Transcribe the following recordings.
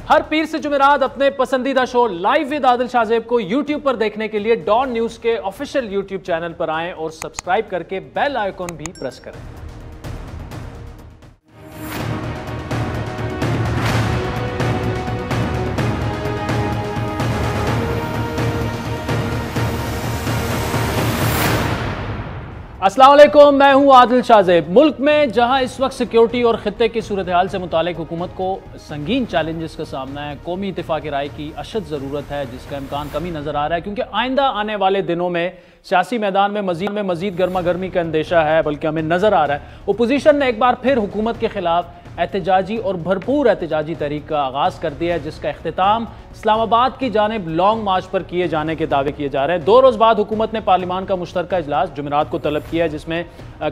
हर पीर से जुमेरात अपने पसंदीदा show live with Adil Shahzeb को यूट्यूब पर देखने के लिए डॉन न्यूज के ऑफिशियल यूट्यूब चैनल पर आएं और सब्सक्राइब करके बेल आइकॉन भी प्रेस करें। अस्सलाम वालेकुम, मैं हूं आदिल शाहजेब। मुल्क में जहां इस वक्त सिक्योरिटी और खित्ते की सूरत हाल से मुतालिक हुकूमत को संगीन चैलेंजेस का सामना है, कौमी इत्तेफाक राय की अशद ज़रूरत है जिसका इम्कान कमी नज़र आ रहा है, क्योंकि आइंदा आने वाले दिनों में सियासी मैदान में मजीद गर्मा गर्मी का अंदेशा है, बल्कि हमें नज़र आ रहा है अपोजिशन ने एक बार फिर हुकूमत के खिलाफ एहतजाजी और भरपूर एहतजाजी तहरीक का आगाज़ कर दिया है, जिसका अख्तिताम इस्लामाबाद की जानिब लॉन्ग मार्च पर किए जाने के दावे किए जा रहे हैं। 2 रोज़ बाद हुकूमत ने पार्लिमान का मुश्तरका इजलास जुमेरात को तलब किया है, जिसमें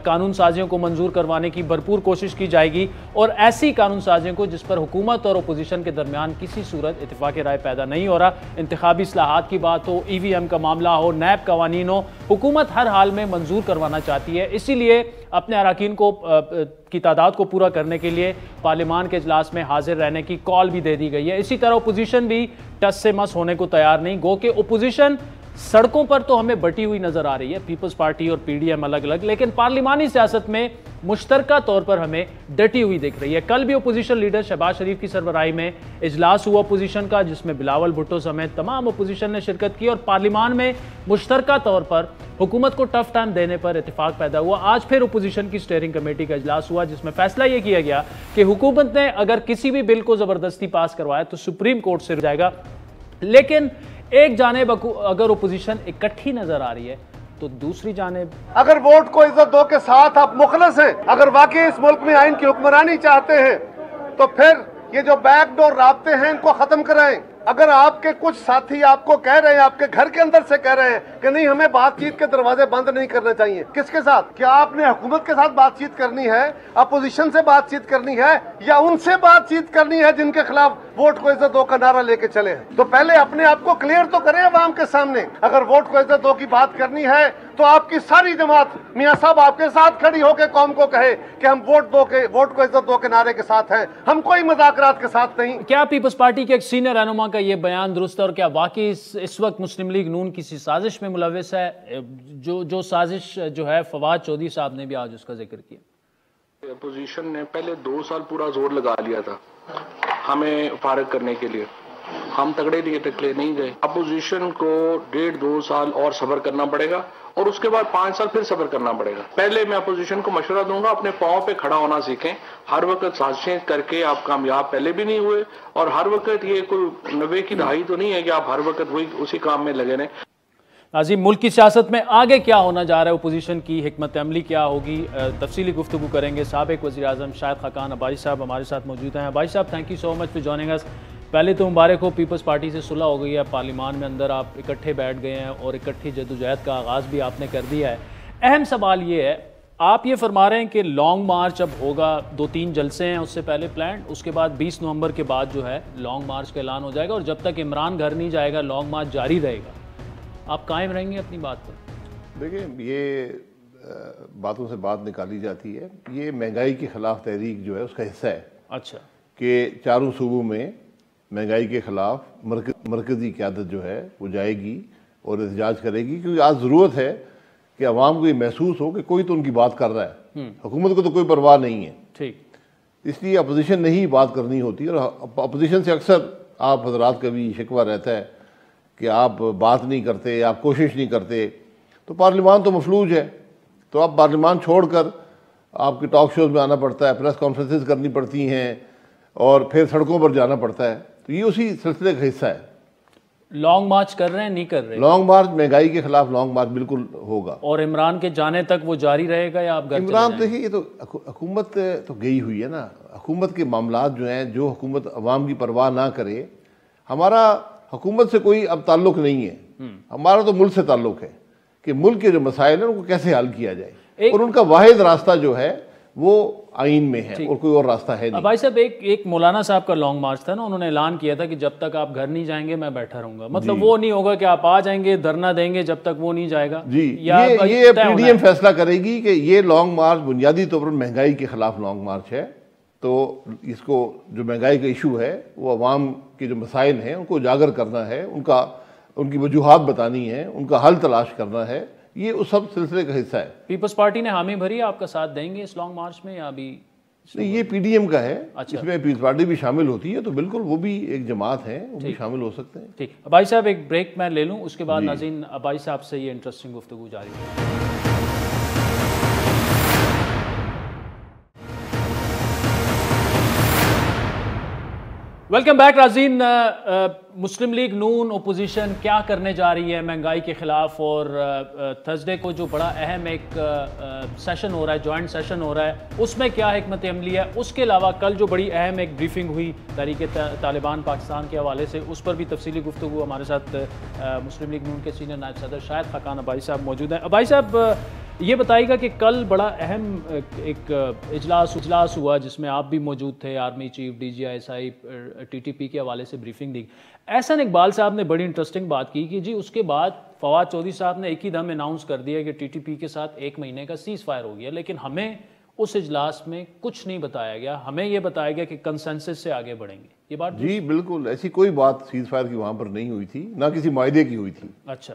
कानून साजियों को मंजूर करवाने की भरपूर कोशिश की जाएगी और ऐसी कानून साजियों को जिस पर हुकूमत और अपोजिशन के दरमियान किसी सूरत इत्तेफाक राय पैदा नहीं हो रहा। इंतखाबी इस्लाहात की बात हो, EVM का मामला हो, नैब कवानीन हो, हुकूमत हर हाल में मंजूर करवाना चाहती है। इसीलिए अपने अराकीन को की तादाद को पूरा करने के लिए पार्लिमान के इजलास में हाजिर रहने की कॉल भी दे दी गई है। इसी तरह अपोजिशन भी टस से मस होने को तैयार नहीं। गो के अपोजिशन सड़कों पर तो हमें बटी हुई नजर आ रही है, पीपल्स पार्टी और PDM अलग अलग, लेकिन पार्लिमानी सियासत में मुश्तरका तौर पर हमें डटी हुई दिख रही है। कल भी अपोजिशन लीडर शहबाज शरीफ की सरबराही में इजलास हुआ अपोजिशन का, जिसमें बिलावल भुट्टो समेत तमाम अपोजिशन ने शिरकत की और पार्लिमान में मुश्तरका तौर पर हुकूमत को टफ टाइम देने पर इत्तेफाक पैदा हुआ। आज फिर अपोजिशन की स्टीयरिंग कमेटी का इजलास हुआ, जिसमें फैसला यह किया गया कि हुकूमत ने अगर किसी भी बिल को जबरदस्ती पास करवाया तो सुप्रीम कोर्ट से जाएगा। लेकिन एक जानिब अगर अपोजिशन इकट्ठी नजर आ रही है तो दूसरी जानिब अगर वोट को इज्जत दो के साथ आप मुखलस हैं, अगर वाकई इस मुल्क में आइन की हुक्मरानी चाहते हैं, तो फिर ये जो बैकडोर राब्ते हैं इनको खत्म कराएं। अगर आपके कुछ साथी आपको कह रहे हैं, आपके घर के अंदर से कह रहे हैं कि नहीं हमें बातचीत के दरवाजे बंद नहीं करने चाहिए, किसके साथ? क्या आपने हुकूमत के साथ बातचीत करनी है, अपोजिशन से बातचीत करनी है, या उनसे बातचीत करनी है जिनके खिलाफ वोट को इज्जत दो का नारा लेके चले हैं? तो पहले अपने आप को क्लियर तो करें अवाम के सामने। अगर वोट को इज्जत दो की बात करनी है तो आपकी सारी जमात मियां साहब आपके साथ खड़ी होकर कौम को कहे कि हम वोट को इज्जत दो के नारे के साथ हैं, हम कोई मजाकरात के साथ नहीं। क्या पीपल्स पार्टी के एक सीनियर रहनुमा का ये बयान दुरुस्त है और क्या वाकई इस वक्त मुस्लिम लीग नून किसी साजिश में मुलविस है? जो साजिश जो है फवाद चौधरी साहब ने भी आज उसका जिक्र किया। अपोजिशन ने पहले 2 साल पूरा जोर लगा लिया था हमें फारिग करने के लिए, हम तगड़े लिए टकले नहीं गए। अपोजिशन को 1.5-2 साल और सब्र करना पड़ेगा और उसके बाद 5 साल फिर सब्र करना पड़ेगा। पहले मैं अपोजिशन को मशवरा दूंगा अपने पांव पे खड़ा होना सीखें। हर वक्त साजिशें करके आप कामयाब पहले भी नहीं हुए और हर वक्त ये कोई 90 की दहाई तो नहीं है कि आप हर वक्त वही उसी काम में लगे रहें। नाज़रीन, मुल्क की सियासत में आगे क्या होना जा रहा है, अपोजिशन की हिकमत अमली क्या होगी, तफसीली गुफ्तगू करेंगे। साबिक वज़ीर आज़म शाहिद खाकान अब्बासी साहब हमारे साथ मौजूद हैं। अब्बासी साहब, thank you so much for joining us. पहले तो मुबारक हो, पीपल्स पार्टी से सुलह हो गई है, पार्लिमान में अंदर आप इकट्ठे बैठ गए हैं और इकट्ठी जदोजहद का आगाज़ भी आपने कर दिया है। अहम सवाल ये है, आप ये फरमा रहे हैं कि लॉन्ग मार्च अब होगा, 2-3 जलसे हैं उससे पहले प्लान, उसके बाद 20 नवंबर के बाद जो है लॉन्ग मार्च का ऐलान हो जाएगा और जब तक इमरान घर नहीं जाएगा लॉन्ग मार्च जारी रहेगा। आप कायम रहेंगे अपनी बात पर? देखिए, ये बातों से बात निकाली जाती है, ये महंगाई के खिलाफ तहरीक जो है उसका हिस्सा है। अच्छा, कि चारों सूबों में महंगाई के खिलाफ मरकजी क़यादत जो है वो जाएगी और एहतजाज करेगी, क्योंकि आज ज़रूरत है कि अवाम को ये महसूस हो कि कोई तो उनकी बात कर रहा है, हुकूमत को तो कोई परवाह नहीं है। ठीक, इसलिए अपोजिशन ने ही बात करनी होती है और अपोजिशन से अक्सर आप हजरात का भी शिकवा रहता है कि आप बात नहीं करते, आप कोशिश नहीं करते। तो पार्लिमान तो मफलूज है, तो आप पार्लिमान छोड़कर आपके टॉक शोज़ में आना पड़ता है, प्रेस कॉन्फ्रेंसेस करनी पड़ती हैं और फिर सड़कों पर जाना पड़ता है। तो ये उसी सिलसिले का हिस्सा है। लॉन्ग मार्च कर रहे हैं, नहीं कर रहे? लॉन्ग मार्च, महंगाई के खिलाफ लॉन्ग मार्च बिल्कुल होगा। और इमरान के जाने तक वो जारी रहेगा या आप घर इमरान, देखिए ये तो हुकूमत तो गई हुई है ना, हुकूमत के मामलात जो हैं, जो हुकूमत अवाम की परवाह ना करे, हमारा हुकूमत से कोई अब ताल्लुक नहीं है, हमारा तो मुल्क से ताल्लुक है कि मुल्क के जो मसाइल हैं उनको कैसे हल किया जाए, और उनका वाहिद रास्ता जो है वो आइन में है और कोई और रास्ता है नहीं। भाई साहब, एक मौलाना साहब का लॉन्ग मार्च था ना, उन्होंने ऐलान किया था कि जब तक आप घर नहीं जाएंगे मैं बैठा रहूंगा। मतलब वो नहीं होगा कि आप आ जाएंगे धरना देंगे जब तक वो नहीं जाएगा जी। ये PDM फैसला करेगी कि ये लॉन्ग मार्च बुनियादी तौर पर महंगाई के खिलाफ लॉन्ग मार्च है, तो इसको जो महंगाई का इशू है वो अवाम के जो मसाइल हैं उनको उजागर करना है, उनकी वजूहात बतानी है, उनका हल तलाश करना है, ये उस सब सिलसिले का हिस्सा है। पीपल्स पार्टी ने हामी भरी, आपका साथ देंगे इस लॉन्ग मार्च में या अभी? नहीं, ये पीडीएम का है। अच्छा। इसमें पीपल्स पार्टी भी शामिल होती है तो बिल्कुल वो भी एक जमात है, वो भी शामिल हो सकते हैं। ठीक, भाई साहब एक ब्रेक मैं ले लूँ, उसके बाद नाज़रीन भाई साहब से ये इंटरेस्टिंग गुफ्तगू जारी है। वेलकम बैक नाज़रीन। मुस्लिम लीग नून अपोजिशन क्या करने जा रही है महंगाई के ख़िलाफ़, और थर्सडे को जो बड़ा अहम एक सेशन हो रहा है, जॉइंट सेशन हो रहा है, उसमें क्या हिकमत अमली है। उसके अलावा कल जो बड़ी अहम एक ब्रीफिंग हुई तहरीक तालिबान पाकिस्तान के हवाले से, उस पर भी तफसीली गुफ्तगू। हमारे साथ मुस्लिम लीग नून के सीनियर नायब सदर शाहिद खाकान अबाई साहब मौजूद हैं। अबाई साहब ये बताइएगा कि कल बड़ा अहम एक इजलास हुआ जिसमें आप भी मौजूद थे, आर्मी चीफ, DGI TTP के हवाले से ब्रीफिंग दी। एहसन इकबाल साहब ने बड़ी इंटरेस्टिंग बात की कि जी उसके बाद फवाद चौधरी साहब ने एक ही दम अनाउंस कर दिया कि TTP के साथ 1 महीने का सीज़ फायर हो गया, लेकिन हमें उस इजलास में कुछ नहीं बताया गया। हमें ये बताया गया कि कंसेंसस से आगे बढ़ेंगे। ये बात जी बिल्कुल, ऐसी कोई बात सीज़ फायर की वहाँ पर नहीं हुई थी, ना किसी मायदे की हुई थी। अच्छा,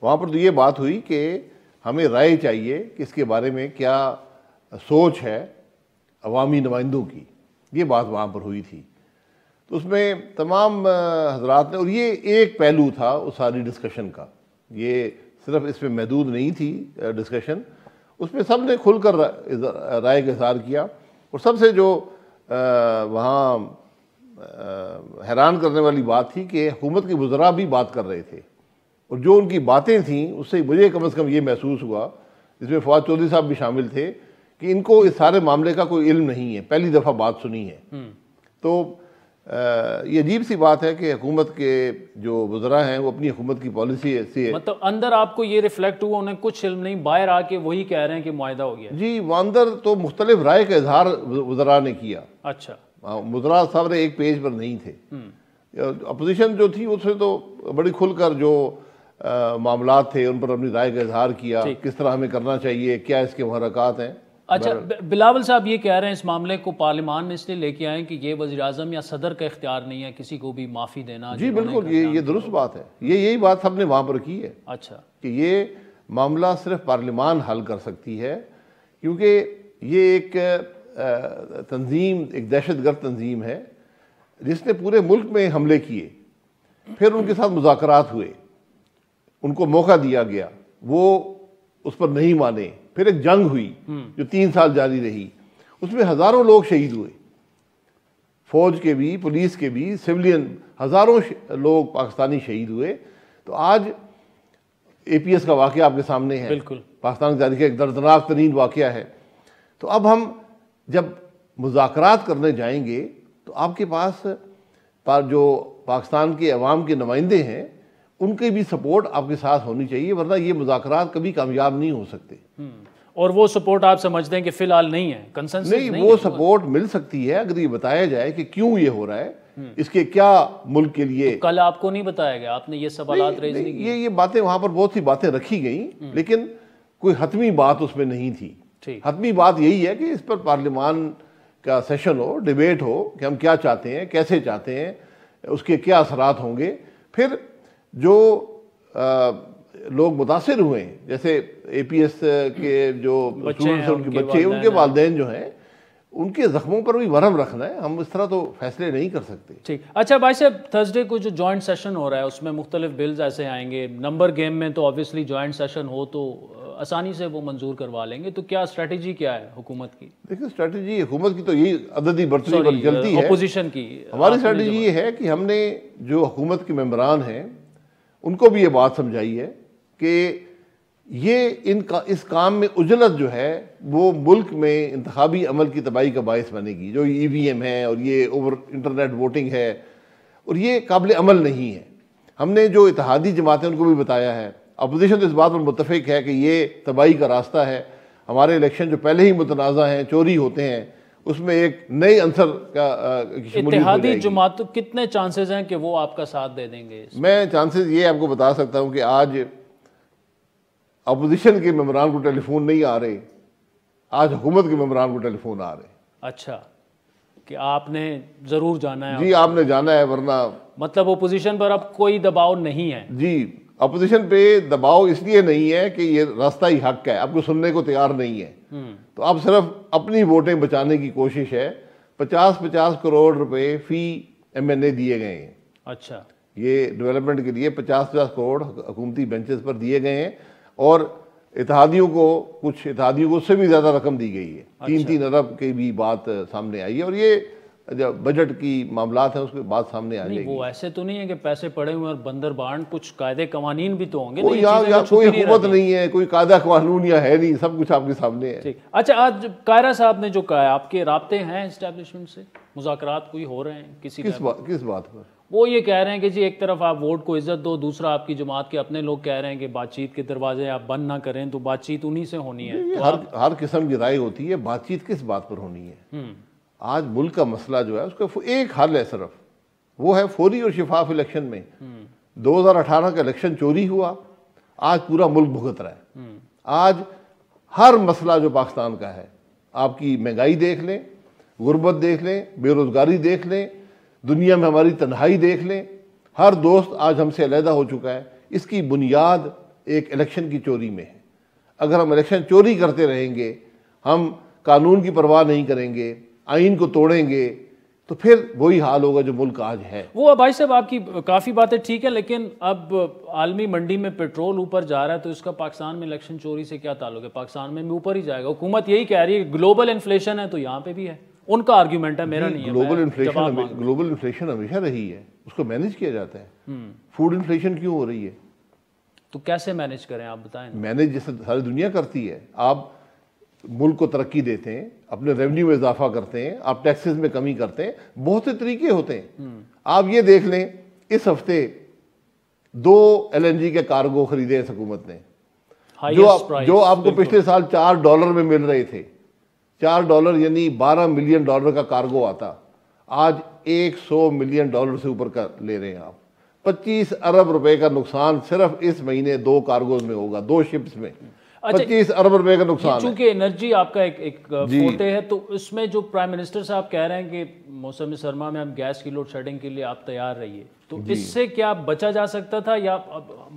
वहाँ पर तो ये बात हुई कि हमें राय चाहिए कि इसके बारे में क्या सोच है अवामी नुमाइंदों की, ये बात वहाँ पर हुई थी। तो उसमें तमाम हजरात ने, और ये एक पहलू था उस सारी डिस्कशन का, ये सिर्फ इसमें महदूद नहीं थी डिस्कशन, उसमें सब ने खुलकर राय का इज़हार किया। और सबसे जो वहाँ हैरान करने वाली बात थी कि हुकूमत के वज़रा भी बात कर रहे थे, और जो उनकी बातें थीं उससे मुझे कम से कम ये महसूस हुआ, जिसमें फवाद चौधरी साहब भी शामिल थे, कि इनको इस सारे मामले का कोई इल्म नहीं है, पहली दफ़ा बात सुनी है। तो ये अजीब सी बात है कि हुकूमत के जो वज़रा हैं वो अपनी हुकूमत की पॉलिसी ऐसी है, मतलब अंदर आपको ये रिफ्लेक्ट हुआ उन्हें कुछ इल्म नहीं, बाहर आके वही कह रहे हैं कि मुआहदा हो गया। जी, वो अंदर तो मुख्तलिफ राय का इजहार वज़रा ने किया। अच्छा, वज़रा साहब एक पेज पर नहीं थे। अपोजिशन जो थी उसमें तो बड़ी खुलकर जो मामलात थे उन पर अपनी राय का इजहार किया, किस तरह हमें करना चाहिए, क्या इसके मुहर्रकात हैं। अच्छा, बिलावल साहब ये कह रहे हैं इस मामले को पार्लियामान में इसलिए लेके आए कि ये वज़ीर-ए-आज़म या सदर का इख्तियार नहीं है किसी को भी माफ़ी देना। जी बिल्कुल, ये दुरुस्त बात है, यही बात सबने वहाँ पर की है। अच्छा, कि ये मामला सिर्फ पार्लियामान हल कर सकती है, क्योंकि ये एक तंजीम, एक दहशतगर्द तंजीम है जिसने पूरे मुल्क में हमले किए, फिर उनके साथ मुज़ाकरात हुए, उनको मौका दिया गया, वो उस पर नहीं माने, फिर एक जंग हुई जो 3 साल जारी रही, उसमें हज़ारों लोग शहीद हुए, फौज के भी, पुलिस के भी, सिविलियन, हज़ारों लोग पाकिस्तानी शहीद हुए। तो आज APS का वाक़या आपके सामने है, बिल्कुल पाकिस्तान की तारीख़ एक दर्दनाक तरीन वाक़या है। तो अब हम जब मुज़ाकरात करने जाएंगे तो आपके पास जो पाकिस्तान के अवाम के नुमाइंदे हैं उनकी भी सपोर्ट आपके साथ होनी चाहिए, वरना ये मुज़ाकरात कभी कामयाब नहीं हो सकते। और वो सपोर्ट आप समझते हैं कि फिलहाल नहीं है, कंसेंसस नहीं, वो सपोर्ट मिल सकती है अगर ये बताया जाए कि क्यों ये हो रहा है, इसके क्या मुल्क के लिए। तो कल आपको नहीं बताया गया, आपने ये सवालात रेज़ नहीं किए। ये बातें वहाँ पर बहुत सी बातें रखी गई, लेकिन कोई हतमी बात उसमें नहीं थी। हतमी बात यही है कि इस पर पार्लियामान का सेशन हो, डिबेट हो कि हम क्या चाहते हैं, कैसे चाहते हैं, उसके क्या असरात होंगे। फिर जो लोग मुतासिर हुए, जैसे APS के जो स्टूडेंट्स हैं, उनके बच्चे, उनके वालिदैन जो हैं, उनके जख्मों पर भी मरहम रखना है। हम इस तरह तो फैसले नहीं कर सकते। ठीक, अच्छा भाई साहब, थर्सडे को जो जॉइंट सेशन हो रहा है उसमें मुख्तलिफ बिल्स ऐसे आएंगे। नंबर गेम में तो ऑब्वियसली जॉइंट सेशन हो तो आसानी से वो मंजूर करवा लेंगे, तो क्या स्ट्रेटजी क्या है हुकूमत की? देखिए, स्ट्रेटजी हुकूमत की तो यही अददी बरतरी पर चलती है। अपोजिशन की हमारी स्ट्रेटजी ये है कि हमने जो हुकूमत के मेंबरान हैं उनको भी ये बात समझाई है कि ये इस काम में उजलत जो है वो मुल्क में इंतखाबी अमल की तबाही का बायस बनेगी। जो EVM है और ये ओवर इंटरनेट वोटिंग है, और ये काबिल अमल नहीं है। हमने जो इत्तेहादी जमातें उनको भी बताया है, अपोजिशन तो इस बात पर मुत्तफिक है कि ये तबाही का रास्ता है। हमारे इलेक्शन जो पहले ही मुतनाज़ा हैं, चोरी होते हैं, उसमें एक नई अंसर का इत्तेहादी जमात कितने चांसेस हैं कि वो आपका साथ दे देंगे? मैं चांसेस ये आपको बता सकता हूँ कि आज अपोजिशन के मेंबरान को टेलीफोन नहीं आ रहे, आज हुकूमत के मेंबरान को टेलीफोन आ रहे। अच्छा, कि आपने ज़रूर जाना है। जी आपने जाना है, वरना मतलब अपोजिशन पर अब कोई दबाव नहीं है। जी अपोजिशन पे दबाव इसलिए नहीं है कि ये रास्ता ही हक है, आपको सुनने को तैयार नहीं है। तो अब सिर्फ अपनी वोटें बचाने की कोशिश है। 50-50 करोड़ रुपए फी MNA दिए गए हैं। अच्छा, ये डेवलपमेंट के लिए 50-50 करोड़ हुकूमती बेंचेस पर दिए गए हैं और इत्तेहादियों को उससे भी ज्यादा रकम दी गई है। 3-3 अरब की भी बात सामने आई है और ये जब बजट की मामलात है उसके बाद सामने आ जाएगी। वो ऐसे तो नहीं है कि पैसे पड़े हुए और बंदर बांट, कुछ कायदे कवानीन भी तो होंगे। कोई यहाँ कोई हुकूमत नहीं है, कोई कायदा कानून या है नहीं, सब कुछ आपके सामने है। ठीक। अच्छा, आज कायरा साहब ने जो कहा, आपके राब्ते हैं एस्टेब्लिशमेंट से, मुज़ाकरात कोई हो रहे हैं किस बात पर? वो ये कह रहे हैं कि जी एक तरफ आप वोट को इज्जत दो, दूसरा आपकी जमात के अपने लोग कह रहे हैं कि बातचीत के दरवाजे आप बंद ना करें, तो बातचीत उन्हीं से होनी है। तो हर किस्म की राय होती है, बातचीत किस बात पर होनी है? आज मुल्क का मसला जो है उसका एक हल है सिर्फ, वो है फौरी और शिफाफ इलेक्शन में। 2018 का इलेक्शन चोरी हुआ, आज पूरा मुल्क भुगत रहा है। आज हर मसला जो पाकिस्तान का है, आपकी महंगाई देख लें, गुर्बत देख लें, बेरोजगारी देख लें, दुनिया में हमारी तन्हाई देख लें, हर दोस्त आज हमसे अलहदा हो चुका है। इसकी बुनियाद एक इलेक्शन की चोरी में है। अगर हम इलेक्शन चोरी करते रहेंगे, हम कानून की परवाह नहीं करेंगे, आइन को तोड़ेंगे, तो फिर वही हाल होगा जो मुल्क आज है। वो भाई साहब आपकी काफ़ी बातें ठीक है, लेकिन अब आलमी मंडी में पेट्रोल ऊपर जा रहा है, तो इसका पाकिस्तान में इलेक्शन चोरी से क्या ताल्लुक है? पाकिस्तान में भी ऊपर ही जाएगा। हुकूमत यही कह रही है ग्लोबल इन्फ्लेशन है, तो यहाँ पे भी है। उनका आर्ग्यूमेंट है, मेरा नहीं है। ग्लोबल इन्फ्लेशन हमेशा रही है, उसको मैनेज किया जाता है। फूड इन्फ्लेशन क्यों हो रही है? तो कैसे मैनेज करें आप बताएं। मैनेज जैसे सारी दुनिया करती है। आप मुल्क को तरक्की देते हैं, अपने रेवेन्यू में इजाफा करते हैं, आप टैक्सेस में कमी करते हैं, बहुत से तरीके होते हैं। आप ये देख लें, इस हफ्ते 2 LNG के कार्गो खरीदे इस हुकूमत ने, जो आपको पिछले साल $4 में मिल रहे थे। $4 यानी $12 मिलियन का कार्गो आता, आज $100 मिलियन से ऊपर का ले रहे हैं आप। 25 अरब रुपए का नुकसान सिर्फ इस महीने 2 कार्गोज में होगा, 2 शिप्स में। 25 अरब रुपए का नुकसान। चूंकि एनर्जी आपका एक फोटे है, तो इसमें जो प्राइम मिनिस्टर साहब कह रहे हैं कि मौसम सरमा में हम गैस की लोड शेडिंग के लिए आप तैयार रहिए, तो इससे क्या बचा जा सकता था? या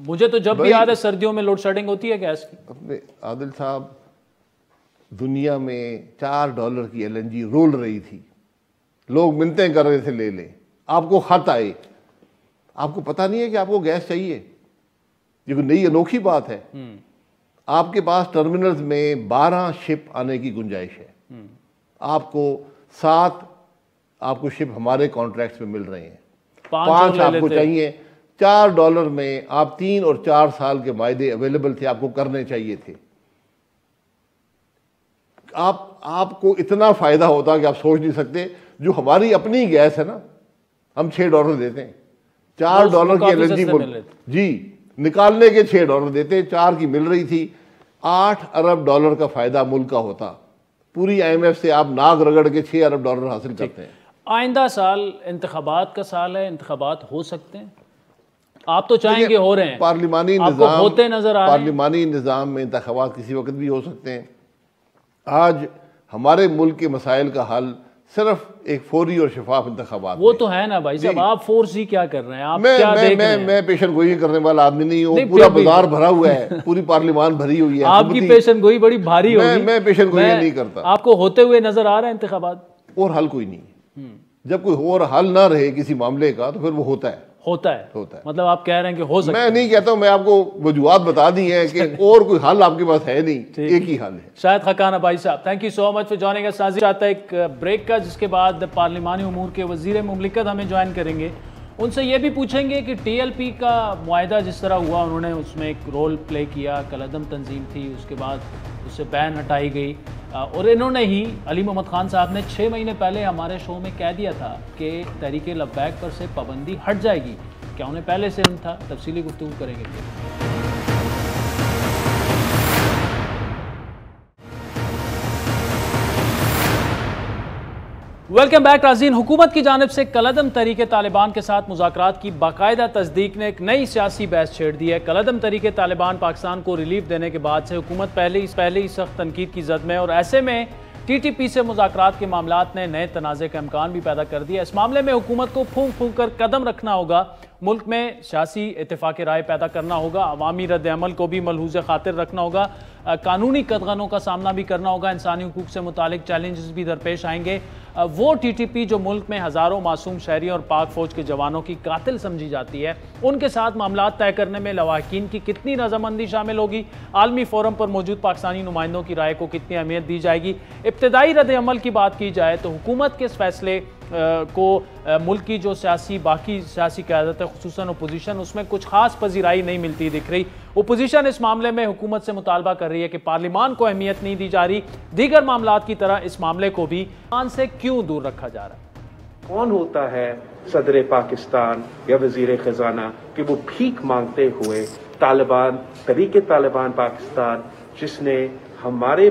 मुझे तो जब भी याद है सर्दियों में लोड शेडिंग होती है गैस की। अपने आदिल साहब, दुनिया में $4 की LNG रोल रही थी, लोग मिन्नतें कर रहे थे ले लें, आपको खत आए, आपको पता नहीं है कि आपको गैस चाहिए। ये कोई नई अनोखी बात है। आपके पास टर्मिनल्स में 12 शिप आने की गुंजाइश है। आपको 7 आपको शिप हमारे कॉन्ट्रैक्ट्स में मिल रहे हैं, 5 आपको चाहिए। $4 में आप 3 और 4 साल के वायदे अवेलेबल थे, आपको करने चाहिए थे। आपको इतना फायदा होता कि आप सोच नहीं सकते। जो हमारी अपनी गैस है ना, हम $6 देते हैं, $4 की LNG जी निकालने के $6 देते, 4 की मिल रही थी। $8 अरब का फायदा मुल्क का होता। पूरी IMF से आप नाक रगड़ के $6 अरब हासिल करते हैं। आइंदा साल इंतखाबात का साल है, इंतखाबात हो सकते हैं, आप तो चाहेंगे हो रहे हैं। पार्लिमानी निज़ाम होते नजर आ रहे हैं। पार्लिमानी निज़ाम में इंतखाबात किसी वक्त भी हो सकते हैं। आज हमारे मुल्क के मसाइल का हल सिर्फ एक फौरी और शफाफ इंतखाबात। वो तो है ना भाई साहब, आप फोर्स ही क्या कर रहे हैं? आप क्या देख रहे हैं? मैं पेशन गोई करने वाला आदमी नहीं हूँ। पूरा बाजार भरा हुआ है, पूरी पार्लिमान भरी हुई है। आपकी पेशन गोई बड़ी भारी होगी। मैं पेशन गोई नहीं करता। आपको होते हुए नजर आ रहा है इंतखाबात? और हल कोई नहीं। जब कोई और हल ना रहे किसी मामले का, तो फिर वो होता है। मतलब आप कह रहे हैं कि हो सकता है। मैं नहीं कहता हूं, मैं आपको वजूहात बता दी है कि और कोई हल आपके पास है नहीं, एक ही हल है। शायद खकाना भाई साहब, thank you so much for joining us. Sajid चाहता है एक ब्रेक का, जिसके बाद पार्लिमानी उमूर के वजीर मुमलिकत हमें ज्वाइन करेंगे। उनसे ये भी पूछेंगे कि TLP का मुआहदा जिस तरह हुआ, उन्होंने उसमें एक रोल प्ले किया, कलअदम तंजीम थी, उसके बाद उससे बैन हटाई गई, और इन्होंने ही अली मोहम्मद खान साहब ने 6 महीने पहले हमारे शो में कह दिया था कि तहरीक लब्बैक पर से पाबंदी हट जाएगी। क्या उन्हें पहले से इल्म था? तफसीली गुफ्तगू करेंगे। वेलकम बैक नाज़रीन। हुकूमत की जानिब से कलअदम तहरीक तालिबान के साथ मुज़ाकरात की बाकायदा तस्दीक ने एक नई सियासी बहस छेड़ दी है। कलअदम तहरीक तालिबान पाकिस्तान को रिलीफ देने के बाद से हुकूमत पहले ही सख्त तनकीद की जद में, और ऐसे में TTP से मुज़ाकरात के मामलात ने नए तनाज़े का इम्कान भी पैदा कर दिया। इस मामले में हुकूमत को फूंक फूंक कर कदम रखना होगा, मुल्क में सियासी इत्तेफाक राय पैदा करना होगा, अवामी रद्द अमल को भी मलहूज़ खातिर रखना होगा, कानूनी कदगनों का सामना भी करना होगा, इंसानी हुकूक से मुतालिक चैलेंजेस भी दरपेश आएंगे। वो TTP जो मुल्क में हज़ारों मासूम शहरी और पाक फ़ौज के जवानों की कातिल समझी जाती है, उनके साथ मामलात तय करने में लवाहकीन की कितनी रजामंदी शामिल होगी, आलमी फोरम पर मौजूद पाकिस्तानी नुमाइंदों की राय को कितनी अहमियत दी जाएगी। इब्तदाई रद्द अमल की बात की जाए तो हुकूमत के इस फैसले को मुल्क की जो बाकी सियासी क़यादत है, खुसूसन अपोजिशन, उसमें कुछ खास पजीराई नहीं मिलती दिख रही। अपोजिशन इस मामले में हुकूमत से मुतालबा कर रही है कि पार्लिमान को अहमियत नहीं दी जा रही, दीगर मामलात की तरह इस मामले को भी पाकिस्तान से क्यों दूर रखा जा रहा है। कौन होता है सदर पाकिस्तान या वजीर खजाना कि वो भीख मांगते हुए तालिबान, तरीके तालिबान पाकिस्तान, जिसने हमारे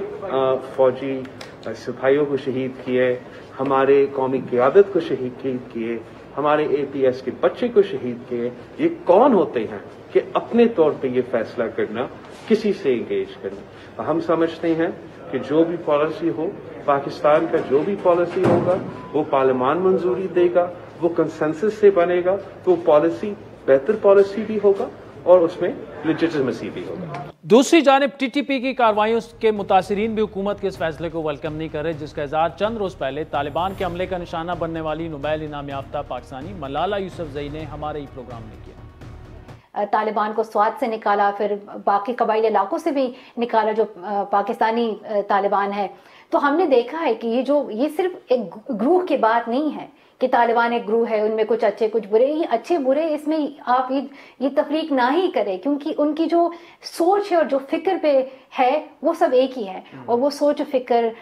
फौजी सिपाहियों को शहीद किए, हमारे कौमी क़यादत को शहीद किए, हमारे APS के बच्चे को शहीद किए, ये कौन होते हैं कि अपने तौर पे ये फैसला करना, किसी से इंगेज करना। हम समझते हैं कि जो भी पॉलिसी हो, पाकिस्तान का जो भी पॉलिसी होगा वो पार्लिमान मंजूरी देगा, वो कंसेंसस से बनेगा, तो वो पॉलिसी बेहतर पॉलिसी भी होगा और उसमें लेजिटिमेसी भी होगा। दूसरी जानिब TTP की कार्रवाइयों के मुतासिरीन भी हुकूमत के इस फैसले को वेलकम नहीं कर रहे, जिसका इज़हार चंद रोज़ पहले तालिबान के हमले का निशाना बनने वाली नोबेल इनाम याफ्ता पाकिस्तानी मलाला यूसुफजई ने हमारे ही प्रोग्राम में किया। तालिबान को स्वात से निकाला, फिर बाकी कबाइली इलाकों से भी निकाला जो पाकिस्तानी तालिबान है। तो हमने देखा है कि ये सिर्फ एक ग्रुप की बात नहीं है कि तालिबान एक ग्रुप है, उनमें कुछ अच्छे कुछ बुरे, ये अच्छे बुरे इसमें आप ये तफरीक ना ही करें, क्योंकि उनकी जो सोच है और जो फिक्र पे है वो सब एक ही है। और वो सोच फिक्र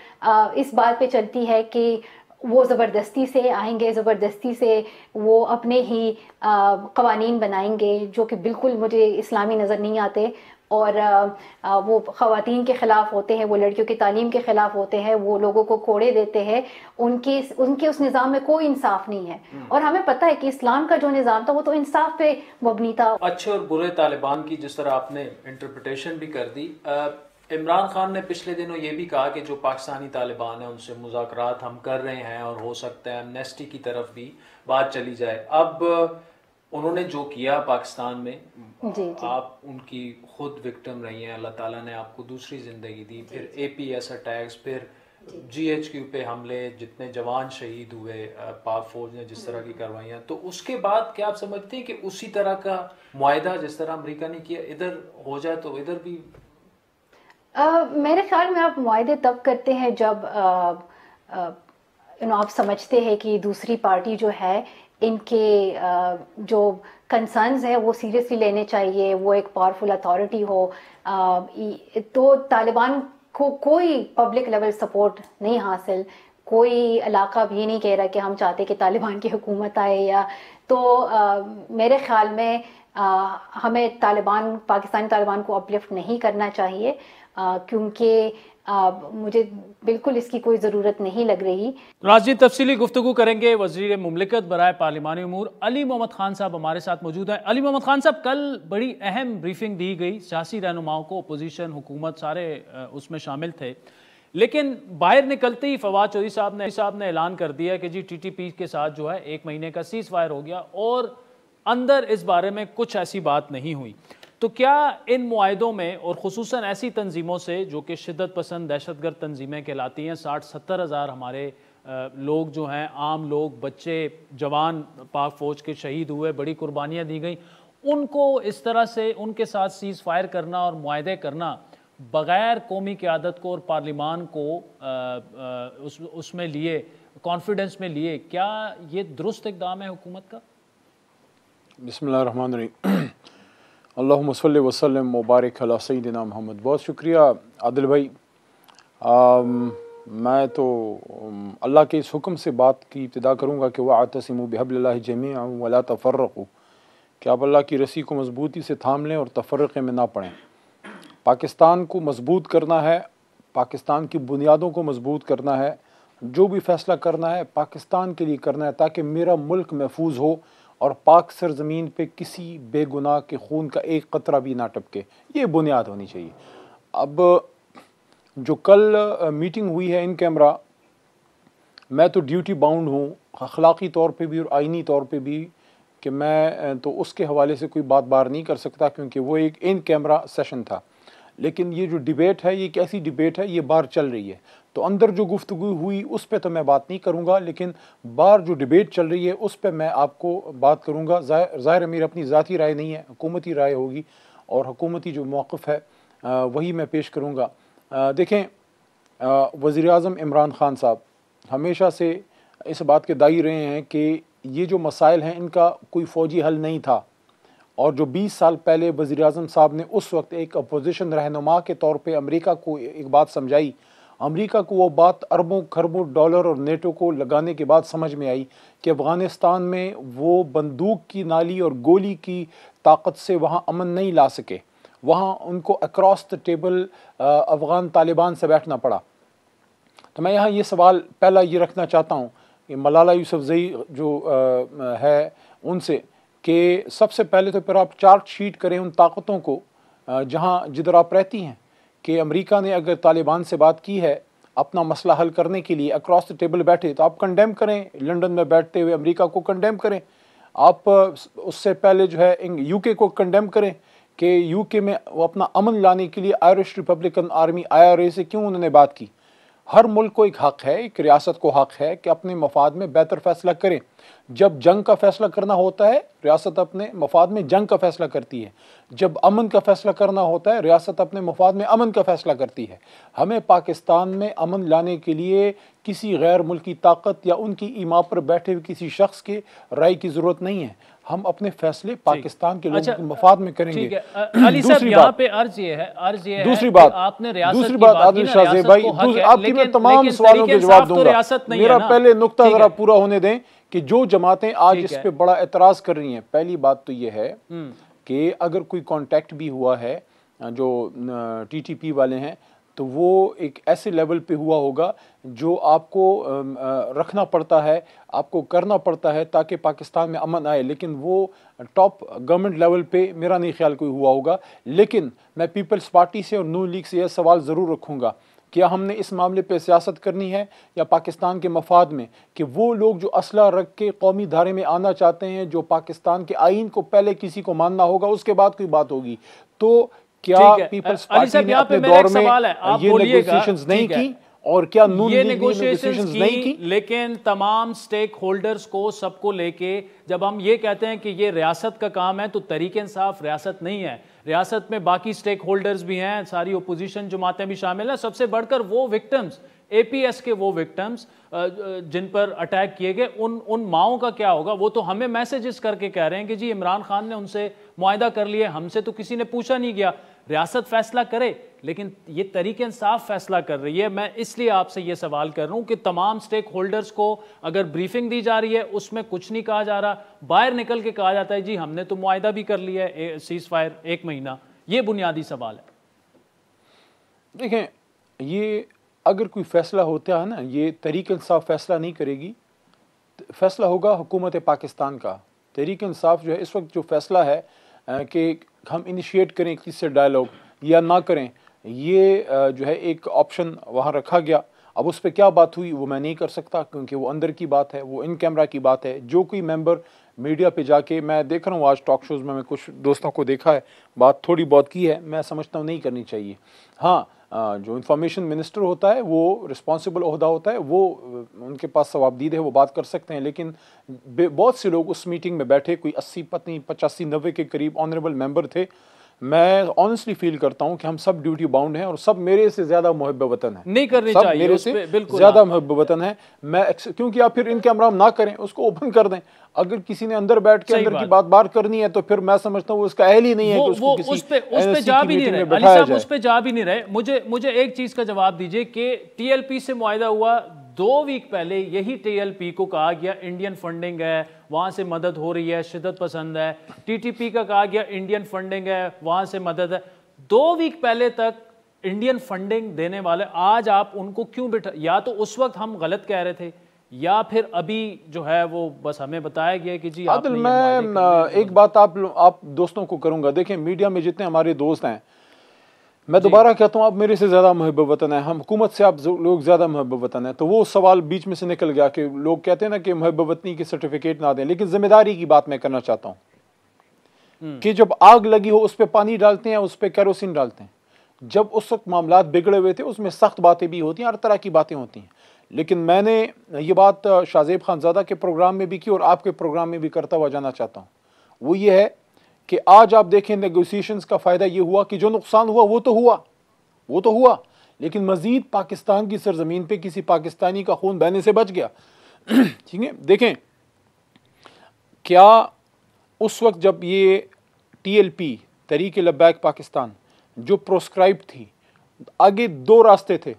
इस बात पे चलती है कि वो ज़बरदस्ती से आएंगे, ज़बरदस्ती से वो अपने ही क़वानीन बनाएंगे जो कि बिल्कुल मुझे इस्लामी नज़र नहीं आते, और वो ख़वातीन के ख़िलाफ़ होते हैं, वो लड़कियों की तालीम के ख़िलाफ़ होते हैं, वो लोगों को कोड़े देते हैं, उनके उस निज़ाम में कोई इंसाफ नहीं है। और हमें पता है कि इस्लाम का जो निज़ाम था वो तो इंसाफ पे मबनी था। अच्छे और बुरे तालिबान की जिस तरह आपने इंटरप्रिटेशन भी कर दी, इमरान खान ने पिछले दिनों ये भी कहा कि जो पाकिस्तानी तालिबान है उनसे मुज़ाकरात हम कर रहे हैं और हो सकता है एमनेस्टी की तरफ भी बात चली जाए। अब उन्होंने जो किया पाकिस्तान में, जी। आप उनकी खुद विक्टिम रही हैं, अल्लाह ताला ने आपको दूसरी ज़िंदगी दी, फिर APS अटैक्स, फिर GHQ पे हमले, जितने जवान शहीद हुए, पाक फौज ने जिस तरह की कार्रवाइयाँ, तो उसके बाद क्या आप समझते हैं कि उसी तरह का मुआहदा जिस तरह अमेरिका ने किया इधर हो जाए तो इधर भी? मेरे ख्याल में आप मुआहदे तब करते हैं जब आप समझते हैं कि दूसरी पार्टी जो है इनके जो कंसर्न्स है वो सीरियसली लेने चाहिए, वो एक पावरफुल अथॉरिटी हो। तो तालिबान को कोई पब्लिक लेवल सपोर्ट नहीं हासिल, कोई इलाका भी नहीं कह रहा कि हम चाहते कि तालिबान की हुकूमत आए, या तो मेरे ख्याल में हमें पाकिस्तानी तालिबान को अपलिफ्ट नहीं करना चाहिए, क्योंकि मुझे बिल्कुल इसकी कोई ज़रूरत नहीं लग रही। नाज़रीन, तफसीली गुफ्तगू करेंगे वज़ीर मुमलिकत बराए पार्लिमानी उमूर अली मोहम्मद खान साहब हमारे साथ मौजूद हैं। अली मोहम्मद खान साहब, कल बड़ी अहम ब्रीफिंग दी गई, सियासी रहनुमाओं को, अपोजिशन, हुकूमत, सारे उसमें शामिल थे, लेकिन बाहर निकलते ही फवाद चौधरी साहब ने ऐलान कर दिया कि जी TTP के साथ जो है 1 महीने का सीज़ फायर हो गया, और अंदर इस बारे में कुछ ऐसी बात नहीं हुई। तो क्या इन मुआहिदों में, और ख़ुसूसन ऐसी तंजीमों से जो कि शिद्दत पसंद दहशतगर्द तंजीमें कहलाती हैं, 60-70 हज़ार हमारे लोग जो हैं, आम लोग, बच्चे, जवान पाक फ़ौज के शहीद हुए, बड़ी कुर्बानियाँ दी गई, उनको इस तरह से उनके साथ सीज़ फायर करना और मुआहदे करना बग़ैर कौमी क़यादत को और पार्लिमान को उसमें लिए, कॉन्फिडेंस में लिए, क्या ये दुरुस्त इक़दाम है हुकूमत का? बिस्मिल्लाहिर्रहमानिर्रहीम, अल्लाहुम्मा सल्लि व सल्लिम मुबारक अला सय्यिदिना मोहम्मद। बहुत शुक्रिया आदिल भाई। मैं तो अल्लाह के इस हुक्म से बात की इब्तिदा करूँगा कि वअतसिमू बिहब्लिल्लाहि जमीअन वला तफर्रक़ू, कि आप अल्लाह की रस्सी को मजबूती से थाम लें और तफर्रक़े में ना पड़ें। पाकिस्तान को मजबूत करना है, पाकिस्तान की बुनियादों को मजबूत करना है, जो भी फ़ैसला करना है पाकिस्तान के लिए करना है, ताकि मेरा मुल्क महफूज हो और पाक सरज़मीन पे किसी बेगुनाह के खून का एक कतरा भी ना टपके। ये बुनियाद होनी चाहिए। अब जो कल मीटिंग हुई है इन कैमरा, मैं तो ड्यूटी बाउंड हूँ अखलाकी तौर पे भी और आइनी तौर पे भी कि मैं तो उसके हवाले से कोई बात बाहर नहीं कर सकता, क्योंकि वो एक इन कैमरा सेशन था। लेकिन ये जो डिबेट है, ये कैसी डिबेट है, ये बाहर चल रही है, तो अंदर जो गुफ्तगू हुई उस पर तो मैं बात नहीं करूँगा, लेकिन बाहर जो डिबेट चल रही है उस पर मैं आपको बात करूँगा। ज़ाहिर है मेरी अपनी ज़ाती राय नहीं है, हुकूमती राय होगी और हुकूमती जो मौक़िफ़ है वही मैं पेश करूँगा। देखें, वज़ीर-ए-आज़म इमरान ख़ान साहब हमेशा से इस बात के दाई रहे हैं कि ये जो मसाइल हैं इनका कोई फ़ौजी हल नहीं था, और जो 20 साल पहले वज़ीर-ए-आज़म साहब ने उस वक्त एक अपोजिशन रहनुमा के तौर पे अमेरिका को एक बात समझाई, अमेरिका को वो बात अरबों खरबों डॉलर और नेटो को लगाने के बाद समझ में आई कि अफ़गानिस्तान में वो बंदूक की नाली और गोली की ताकत से वहाँ अमन नहीं ला सके, वहाँ उनको across the table Afghan Taliban से बैठना पड़ा। तो मैं यहाँ ये सवाल पहला ये रखना चाहता हूँ कि मलाला यूसुफ़ज़ई जो है उनसे, कि सबसे पहले तो फिर आप चार्ट शीट करें उन ताकतों को जहाँ जिधर आप रहती हैं, कि अमेरिका ने अगर तालिबान से बात की है अपना मसला हल करने के लिए, अक्रॉस द टेबल बैठे, तो आप कंडेम करें, लंदन में बैठते हुए अमेरिका को कंडेम करें। आप उससे पहले जो है यूके को कंडेम करें कि यूके में वो अपना अमन लाने के लिए आयरिश रिपब्लिकन आर्मी IRA से क्यों उन्होंने बात की। हर मुल्क को एक हक़ है, एक रियासत को हक़ है कि अपने मफाद में बेहतर फ़ैसला करें। जब जंग का फ़ैसला करना होता है, रियासत अपने मफाद में जंग का फ़ैसला करती है। जब अमन का फ़ैसला करना होता है, रियासत अपने मफाद में अमन का फ़ैसला करती है। हमें पाकिस्तान में अमन लाने के लिए किसी गैर मुल्की ताकत या उनकी ईमा पर बैठे हुए किसी शख्स के राय की ज़रूरत नहीं है। हम अपने फैसले पाकिस्तान के लोगों के मफाद में करेंगे। अली साहब, यहाँ पे अर्ज ये है दूसरी बात आपने रियासत दूसरी बात आदिल शाह भाई, आपकी मैं तमाम सवालों के जवाब दूंगा। मेरा पहले नुक्ता जरा पूरा होने दें कि जो जमातें आज इस पे बड़ा एतराज कर रही हैं, पहली बात तो ये है कि अगर कोई कांटेक्ट भी हुआ है जो TTP वाले हैं, तो वो एक ऐसे लेवल पे हुआ होगा जो आपको रखना पड़ता है, आपको करना पड़ता है ताकि पाकिस्तान में अमन आए, लेकिन वो टॉप गवर्नमेंट लेवल पे मेरा नहीं ख्याल कोई हुआ होगा। लेकिन मैं पीपल्स पार्टी से और नून लीग से यह सवाल ज़रूर रखूँगा, क्या हमने इस मामले पे सियासत करनी है या पाकिस्तान के मफाद में, कि वो लोग जो असला रख के कौमी धारे में आना चाहते हैं, जो पाकिस्तान के आइन को पहले किसी को मानना होगा उसके बाद कोई बात होगी, तो क्या पीपल्स पार्टी ने अपने दौर में ये नेगोशिएशंस नहीं की और क्या नून लीग ने नेगोशिएशंस नहीं की? लेकिन तमाम स्टेक होल्डर्स को, सबको लेके जब हम ये कहते हैं कि ये रियासत का काम है, तो तरीके इंसाफ रियासत नहीं है। रियासत में बाकी स्टेक होल्डर्स भी हैं, सारी ओपोजिशन जमातें भी शामिल हैं, सबसे बढ़कर वो विक्टिम्स, APS के वो विक्टिम्स जिन पर अटैक किए गए, उन माओं का क्या होगा? वो तो हमें मैसेजेस करके कह रहे हैं कि जी इमरान खान ने उनसे मुआहदा कर लिया, हमसे तो किसी ने पूछा नहीं गया। रियासत फैसला करे, लेकिन ये तरीके इंसाफ फैसला कर रही है। मैं इसलिए आपसे ये सवाल कर रहा हूं कि तमाम स्टेक होल्डर्स को अगर ब्रीफिंग दी जा रही है उसमें कुछ नहीं कहा जा रहा, बाहर निकल के कहा जाता है जी हमने तो मुआहदा भी कर लिया है, सीज फायर 1 महीना। ये बुनियादी सवाल है। देखें, ये अगर कोई फैसला होता है ना, ये तहरीक इंसाफ फैसला नहीं करेगी, फैसला होगा हुकूमत पाकिस्तान का। तहरीक इंसाफ जो है इस वक्त जो फैसला है कि हम इनिशिएट करें किससे डायलॉग या ना करें, ये जो है एक ऑप्शन वहाँ रखा गया। अब उस पर क्या बात हुई वो मैं नहीं कर सकता, क्योंकि वो अंदर की बात है, वो इन कैमरा की बात है। जो कोई मेंबर मीडिया पे जाके, मैं देख रहा हूँ आज टॉक शोज़ में, मैं कुछ दोस्तों को देखा है, बात थोड़ी बहुत की है, मैं समझता हूँ नहीं करनी चाहिए। हाँ, जो इंफॉर्मेशन मिनिस्टर होता है वो रिस्पॉन्सिबल ओहदा होता है, वो उनके पास सवाबदीद है, वो बात कर सकते हैं। लेकिन बहुत से लोग उस मीटिंग में बैठे, कोई 80-85-90 के करीब ऑनरेबल मेंबर थे। मैं ऑनेस्टली फील करता हूं कि हम सब ड्यूटी बाउंड हैं और सब मेरे से ज्यादा मुहब्ब वतन है, नहीं करनी चाहिए, मेरे से ज्यादा मुहब्ब वतन है। मैं क्योंकि आप फिर इन कैमरा ना करें, उसको ओपन कर दें। अगर किसी ने अंदर बैठ के अंदर की बात बाहर करनी है तो फिर मैं समझता हूँ उसका अहल ही नहीं है कि उसको किसी उस पे जा भी नहीं रहे, अली साहब उस पे जा भी नहीं रहे। मुझे एक चीज का जवाब दीजिए कि TLP से मुआहदा हुआ 2 वीक पहले, यही TLP को कहा गया इंडियन फंडिंग है, वहां से मदद हो रही है, शिद्दत पसंद है। TTP का कहा गया इंडियन फंडिंग है, वहां से मदद है। 2 वीक पहले तक इंडियन फंडिंग देने वाले, आज आप उनको क्यों बिठा? या तो उस वक्त हम गलत कह रहे थे, या फिर अभी जो है वो बस हमें बताया गया कि जी आदिल, मैं एक बात आप दोस्तों को करूंगा। देखें, मीडिया में जितने हमारे दोस्त हैं, मैं दोबारा कहता हूँ, आप मेरे से ज़्यादा महब वतन है, हम हुकूमत से आप लोग ज़्यादा महब वतन है। तो वो सवाल बीच में से निकल गया कि लोग कहते हैं ना कि महब वतनी की सर्टिफिकेट ना दें, लेकिन जिम्मेदारी की बात मैं करना चाहता हूँ कि जब आग लगी हो उस पर पानी डालते हैं, उस पर केरोसिन डालते हैं। जब उस वक्त मामला बिगड़े हुए थे उसमें सख्त बातें भी होती हैं, हर तरह की बातें होती हैं। लेकिन मैंने ये बात शाहजेब खानज़ादा के प्रोग्राम में भी की और आपके प्रोग्राम में भी करता हुआ जाना चाहता हूँ। वो ये है कि आज आप देखें नेगोशिएशंस का फ़ायदा ये हुआ कि जो नुकसान हुआ वो तो हुआ, लेकिन मज़ीद पाकिस्तान की सरजमीन पे किसी पाकिस्तानी का खून बहने से बच गया। ठीक है, देखें क्या उस वक्त जब ये TLP तहरीक लब्बैक पाकिस्तान जो प्रोस्क्राइब थी, आगे दो रास्ते थे,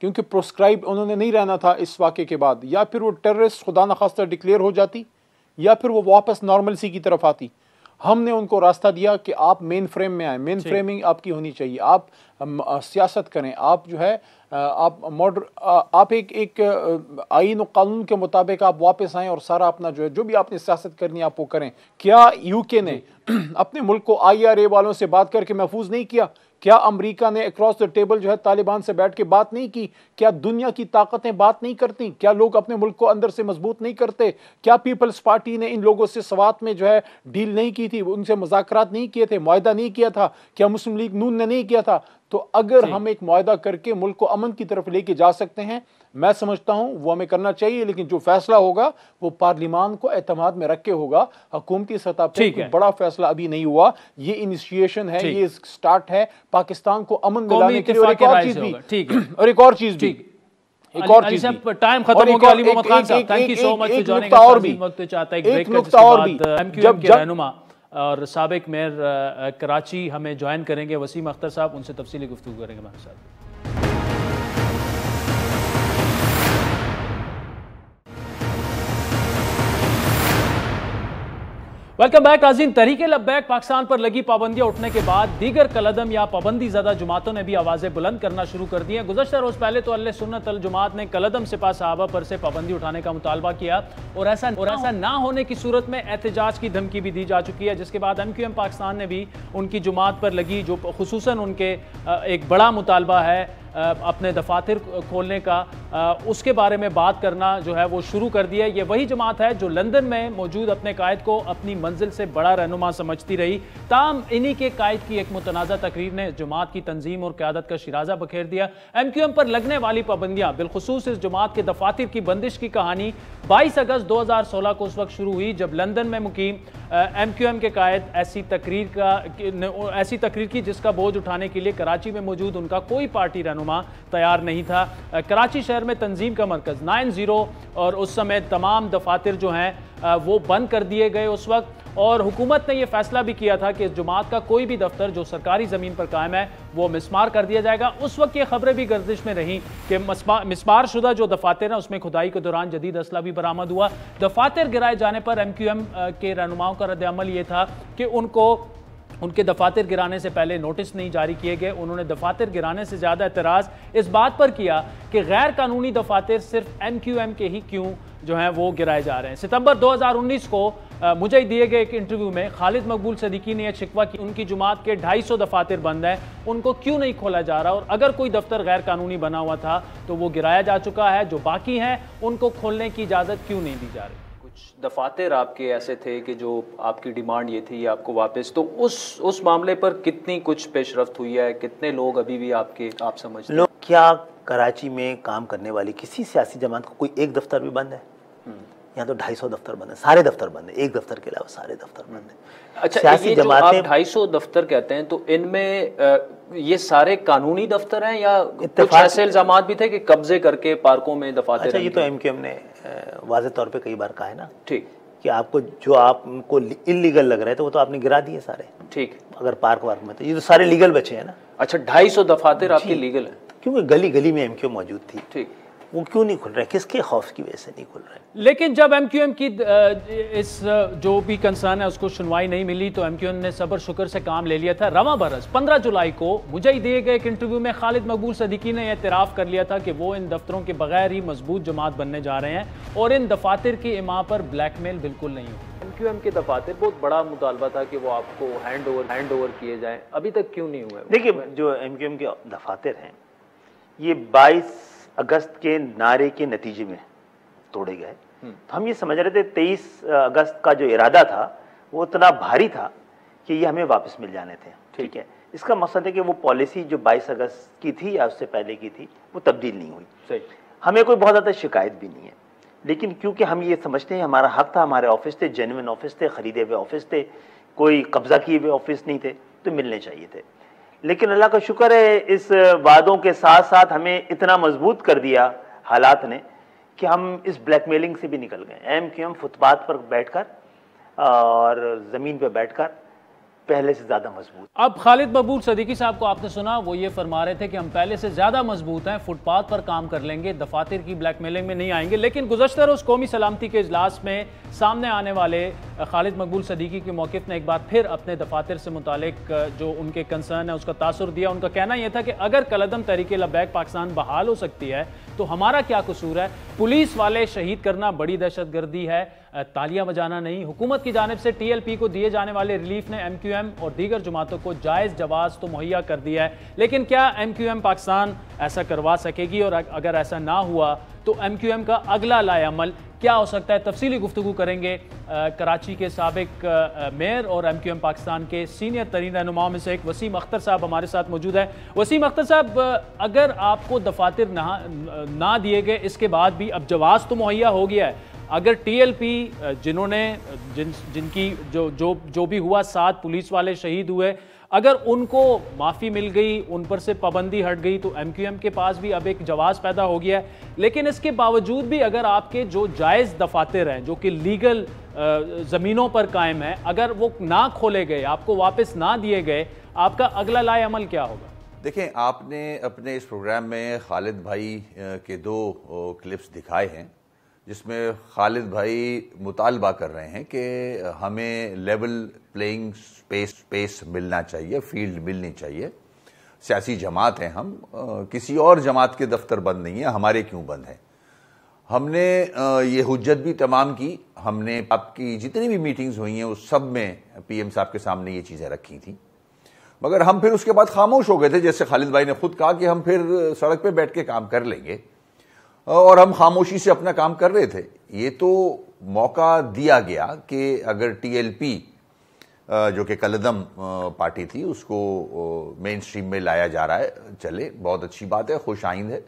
क्योंकि प्रोस्क्राइब उन्होंने नहीं रहना था इस वाक़े के बाद, या फिर वो टेररिस्ट खुदा न खास्ता डिक्लेयर हो जाती या फिर वो वापस नॉर्मलसी की तरफ आती। हमने उनको रास्ता दिया कि आप मेन फ्रेम में आए, मेन फ्रेमिंग आपकी होनी चाहिए, आप सियासत करें, आप जो है आप एक आईन और कानून के मुताबिक आप वापस आएँ और सारा अपना जो भी आपने सियासत करनी है आप वो करें। क्या UK ने अपने मुल्क को IRA वालों से बात करके महफूज नहीं किया? क्या अमेरिका ने अक्रॉस द टेबल जो है तालिबान से बैठ के बात नहीं की? क्या दुनिया की ताकतें बात नहीं करती? क्या लोग अपने मुल्क को अंदर से मजबूत नहीं करते? क्या पीपल्स पार्टी ने इन लोगों से सवात में जो है डील नहीं की थी, उनसे मुज़ाकरात नहीं किए थे, मुआहदा नहीं किया था? क्या मुस्लिम लीग नून ने नहीं किया था? तो अगर हम एक मुआहदा करके मुल्क को अमन की तरफ लेके जा सकते हैं, मैं समझता हूं वो हमें करना चाहिए, लेकिन जो फैसला होगा वो पार्लियामान को एतमाद में रख के होगा। हुकूमती सतह पर कोई बड़ा फैसला अभी नहीं हुआ, ये इनिशिएशन है, ये स्टार्ट है पाकिस्तान को अमन दिलाने के लिए। और एक और चीज भी, और एक और चीज भी, टाइम खत्म हो गया। अली मोहम्मद खान साहब, thank you so much for joining और भी वक्त चाहता है एक नुक्ता और भी, MQM के रहनुमा और साबिक मेयर कराची हमें ज्वाइन करेंगे, वसीम अख्तर साहब, उनसे तफसीली गुफ्तगू करेंगे हमारे साथ। वेलकम बैक नाज़रीन। तहरीक लब्बैक पाकिस्तान पर लगी पाबंदियां उठने के बाद दीगर कलदम या पाबंदी ज़दा जमातों ने भी आवाज़ें बुलंद करना शुरू कर दी हैं। गुज़श्ता रोज़ पहले तो अहले सुन्नत अल जमात ने कलदम सिपा सहाबा पर से पाबंदी उठाने का मुतालबा किया और ऐसा ना होने की सूरत में एहतजाज की धमकी भी दी जा चुकी है, जिसके बाद MQM पाकिस्तान ने भी उनकी जुमात पर लगी जो खुसूसन उनके एक बड़ा मुतालबा है अपने दफातर खोलने का, उसके बारे में बात करना जो है वो शुरू कर दिया। ये वही जमात है जो लंदन में मौजूद अपने कायद को अपनी मंजिल से बड़ा रहनुमा समझती रही। ताम इन्हीं के कायद की एक मुतनाज़ा तकरीर ने जमात की तंजीम और क़यादत का शिराजा बखेर दिया। MQM पर लगने वाली पाबंदियाँ, बिलखुसूस इस जमात के दफातर की बंदिश की कहानी 22 अगस्त 2016 को उस वक्त शुरू हुई जब लंदन में मुकीम MQM के कायद ऐसी तकरीर की जिसका बोझ उठाने के लिए कराची में मौजूद उनका कोई पार्टी रहनुमा तैयार नहीं था। कराची शहर में तंजीम का मरकज़ 90 और उस समय तमाम दफातर जो हैं वो बंद कर दिए गए उस वक्त, और हुकूमत ने यह फैसला भी किया था कि इस जमात का कोई भी दफ्तर जो सरकारी ज़मीन पर कायम है वो मिसमार कर दिया जाएगा। उस वक्त ये खबरें भी गर्दिश में रहीं कि मिसमार शुदा जो दफातर हैं उसमें खुदाई के दौरान जदीद असला भी बरामद हुआ। दफातर गिराए जाने पर MQM के रहनुमाओं का रद्द-ए-अमल ये था कि उनके दफातर गिराने से पहले नोटिस नहीं जारी किए गए। उन्होंने दफातर गिराने से ज़्यादा एतराज़ इस बात पर किया कि गैर कानूनी दफातर सिर्फ MQM के ही क्यों जो हैं वो गिराए जा रहे हैं। सितंबर 2019 को मुझे दिए गए एक इंटरव्यू में खालिद मकबूल सदीकी ने यह शिकवा की उनकी जुमात के 250 दफातर बंद हैं, उनको क्यों नहीं खोला जा रहा, और अगर कोई दफ्तर गैर कानूनी बना हुआ था तो वो गिराया जा चुका है, जो बाकी हैं उनको खोलने की इजाज़त क्यों नहीं दी जा रही। कुछ दफातर आपके ऐसे थे कि जो आपकी डिमांड ये थी आपको वापस, तो उस मामले पर कितनी कुछ पेशरफ्त हुई है, कितने लोग अभी भी आप समझते हैं? क्या कराची में काम करने वाली किसी सियासी जमात का कोई एक दफ्तर भी बंद है? यहाँ तो 250 दफ्तर बंद है, सारे दफ्तर बंद है, एक दफ्तर के अलावा सारे दफ्तर बंद है। अच्छा, सियासी जमातें 250 दफ्तर कहते हैं, तो इनमें ये सारे कानूनी दफ्तर हैं या कुछ ऐसे इल्जामात भी थे कि कब्जे करके पार्कों में दफातर? अच्छा, ये तो MQM ने वाज़े तौर पे कई बार कहा है ना, ठीक, कि आपको जो आपको इलीगल लग रहे थे वो तो आपने गिरा दिए सारे, ठीक, अगर पार्क वार्क में, तो ये तो सारे लीगल बचे हैं ना। अच्छा, 250 दफातर आपके लीगल हैं क्योंकि गली गली में MQM मौजूद थी। ठीक, वो क्यों नहीं खुल रहे, किसके खौफ की वजह से नहीं खुल रहे? लेकिन जब एमक्यूएम की इस जो भी कंसर्न है उसको सुनवाई नहीं मिली तो एमक्यूएम ने सब्र शुक्र से काम ले लिया था। रवां बरस 15 जुलाई को मुझे दिए गए एक इंटरव्यू में खालिद मकबूल सदीकी ने एतराफ़ कर लिया था कि वो इन दफ्तरों के बगैर ही मजबूत जमात बनने जा रहे हैं और इन दफातर की इमा पर ब्लैकमेल बिल्कुल नहीं हो। एमक्यूएम के दफातर बहुत बड़ा मुतालबा था कि वो आपको हैंड ओवर किए जाए, अभी तक क्यों नहीं हुए? देखिए, जो एमक्यूएम के दफातर हैं ये 22 अगस्त के नारे के नतीजे में तोड़े गए। तो हम ये समझ रहे थे 23 अगस्त का जो इरादा था वो इतना भारी था कि ये हमें वापस मिल जाने थे। ठीक है, इसका मकसद है कि वो पॉलिसी जो 22 अगस्त की थी या उससे पहले की थी वो तब्दील नहीं हुई। सही। हमें कोई बहुत ज़्यादा शिकायत भी नहीं है, लेकिन क्योंकि हम ये समझते हैं हमारा हक था, हमारे ऑफिस थे, जेन्युइन ऑफिस थे, खरीदे हुए ऑफिस थे, कोई कब्जा किए हुए ऑफिस नहीं थे, तो मिलने चाहिए थे। लेकिन अल्लाह का शुक्र है इस वादों के साथ साथ हमें इतना मजबूत कर दिया हालात ने कि हम इस ब्लैकमेलिंग से भी निकल गए। एमक्यूएम फुटपाथ पर बैठकर और ज़मीन पर बैठकर पहले से ज़्यादा मजबूत। अब खालिद मकबूल सदीकी साहब को आपने सुना, वो ये फरमा रहे थे कि हम पहले से ज़्यादा मजबूत हैं, फुटपाथ पर काम कर लेंगे, दफातर की ब्लैकमेलिंग में नहीं आएंगे। लेकिन गुज़श्ता रोज़ कौमी सलामती के इजलास में सामने आने वाले खालिद मकबूल सदीकी के मौक़िफ़ ने एक बार फिर अपने दफातर से मुतालिक जो उनके कंसर्न है उसका तासुर दिया। उनका कहना यह था कि अगर कलअदम तहरीक लब्बैक पाकिस्तान बहाल हो सकती है तो हमारा क्या कसूर है? पुलिस वाले शहीद करना बड़ी दहशतगर्दी है, तालियां बजाना नहीं। हुकूमत की जानिब से TLP को दिए जाने वाले रिलीफ ने MQM और दीगर जमातों को जायज़ जवाज़ तो मुहैया कर दिया है, लेकिन क्या MQM पाकिस्तान ऐसा करवा सकेगी? और अगर ऐसा ना हुआ तो MQM का अगला लाएअमल क्या हो सकता है? तफसीली गुफ्तगू करेंगे कराची के साबिक मेयर और MQM पाकिस्तान के सीनियर तरीन रहनुमाओं में से एक वसीम अख्तर साहब हमारे साथ मौजूद है। वसीम अख्तर साहब, अगर आपको दफातर ना दिए गए, इसके बाद भी अब जवाज़ तो मुहैया हो गया है, अगर TLP जिन्होंने जिनकी जो भी हुआ 7 पुलिस वाले शहीद हुए, अगर उनको माफ़ी मिल गई, उन पर से पाबंदी हट गई, तो MQM के पास भी अब एक जवाज़ पैदा हो गया है। लेकिन इसके बावजूद भी अगर आपके जो जायज़ दफातर हैं जो कि लीगल ज़मीनों पर कायम है, अगर वो ना खोले गए, आपको वापस ना दिए गए, आपका अगला लाएअमल क्या होगा? देखें, आपने अपने इस प्रोग्राम में खालिद भाई के 2 क्लिप्स दिखाए हैं जिसमें खालिद भाई मुतालबा कर रहे हैं कि हमें लेवल प्लेइंग स्पेस मिलना चाहिए, फील्ड मिलनी चाहिए। सियासी जमात हैं हम, किसी और जमात के दफ्तर बंद नहीं है, हमारे क्यों बंद हैं? हमने ये हुज्जत भी तमाम की, हमने आपकी जितनी भी मीटिंग्स हुई हैं उस सब में PM साहब के सामने ये चीज़ें रखी थी, मगर हम फिर उसके बाद खामोश हो गए थे। जैसे खालिद भाई ने खुद कहा कि हम फिर सड़क पे बैठ के काम कर लेंगे, और हम खामोशी से अपना काम कर रहे थे। ये तो मौका दिया गया कि अगर TLP जो कि कलअदम पार्टी थी उसको मेन स्ट्रीम में लाया जा रहा है, चले, बहुत अच्छी बात है, खुश आइंद है।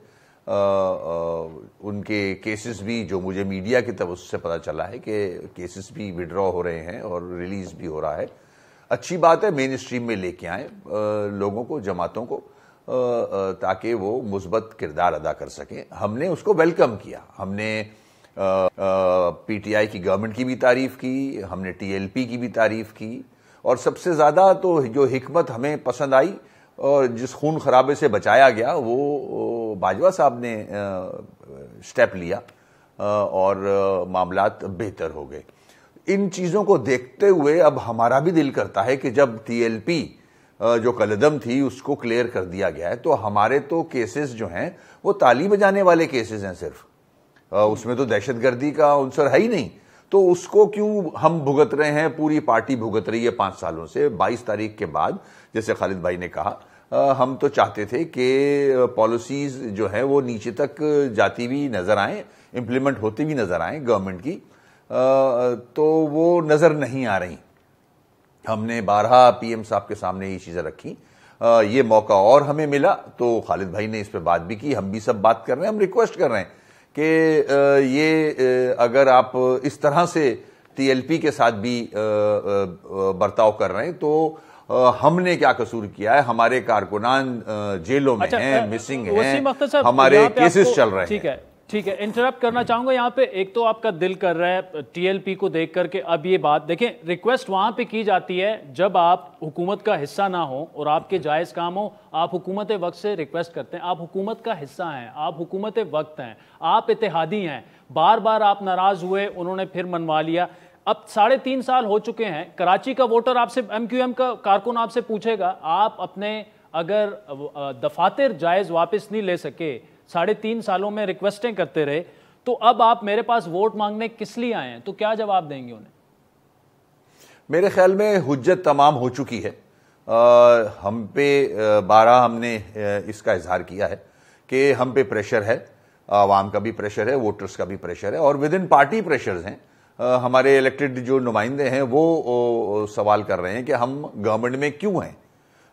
उनके केसेस भी, जो मुझे मीडिया की तरफ उससे पता चला है कि केसेस भी विड्रॉ हो रहे हैं और रिलीज भी हो रहा है, अच्छी बात है। मेन स्ट्रीम में लेके आए लोगों को, जमातों को, ताकि वो मुस्बत किरदार अदा कर सकें। हमने उसको वेलकम किया, हमने PTI की गवर्नमेंट की भी तारीफ की, हमने TLP की भी तारीफ की, और सबसे ज़्यादा तो जो हिकमत हमें पसंद आई और जिस खून खराबे से बचाया गया वो बाजवा साहब ने स्टेप लिया और मामलात बेहतर हो गए। इन चीज़ों को देखते हुए अब हमारा भी दिल करता है कि जब TLP जो कलअदम थी उसको क्लियर कर दिया गया है, तो हमारे तो केसेस जो हैं वो ताली बजाने वाले केसेस हैं सिर्फ, उसमें तो दहशतगर्दी का उनसर है ही नहीं। तो उसको क्यों हम भुगत रहे हैं? पूरी पार्टी भुगत रही है 5 सालों से। 22 तारीख के बाद, जैसे खालिद भाई ने कहा, हम तो चाहते थे कि पॉलिसीज जो है वो नीचे तक जाती हुई नजर आए, इम्प्लीमेंट होती हुई नजर आए गवर्नमेंट की, तो वो नजर नहीं आ रही। हमने 12 PM साहब के सामने ये चीजें रखी, ये मौका और हमें मिला तो खालिद भाई ने इस पर बात भी की, हम भी सब बात कर रहे हैं। हम रिक्वेस्ट कर रहे हैं कि ये अगर आप इस तरह से TLP के साथ भी बर्ताव कर रहे हैं तो हमने क्या कसूर किया है? हमारे कारकुनान जेलों में हैं, मिसिंग हैं, हमारे केसेस चल रहे हैं। ठीक है, ठीक है, इंटरप्ट करना चाहूंगा यहाँ पे। एक तो आपका दिल कर रहा है टीएलपी को देख करके, अब ये बात देखें, रिक्वेस्ट वहां पे की जाती है जब आप हुकूमत का हिस्सा ना हो और आपके जायज़ काम हो, आप हुकूमत वक्त से रिक्वेस्ट करते हैं। आप हुकूमत का हिस्सा हैं, आप हुकूमत वक्त हैं, आप इत्तेहादी हैं। बार बार आप नाराज़ हुए, उन्होंने फिर मनवा लिया। अब 3.5 साल हो चुके हैं। कराची का वोटर आपसे, MQM का कारकुन आपसे पूछेगा, आप अपने अगर दफातर जायज़ वापस नहीं ले सके, 3.5 सालों में रिक्वेस्टें करते रहे, तो अब आप मेरे पास वोट मांगने किस लिए आए हैं? तो क्या जवाब देंगे उन्हें? मेरे ख्याल में हुज्जत तमाम हो चुकी है। हम पे 12 हमने इसका इजहार किया है कि हम पे प्रेशर है, आवाम का भी प्रेशर है, वोटर्स का भी प्रेशर है, और विद इन पार्टी प्रेशर्स हैं। हमारे इलेक्टेड जो नुमाइंदे हैं वो सवाल कर रहे हैं कि हम गवर्नमेंट में क्यों हैं।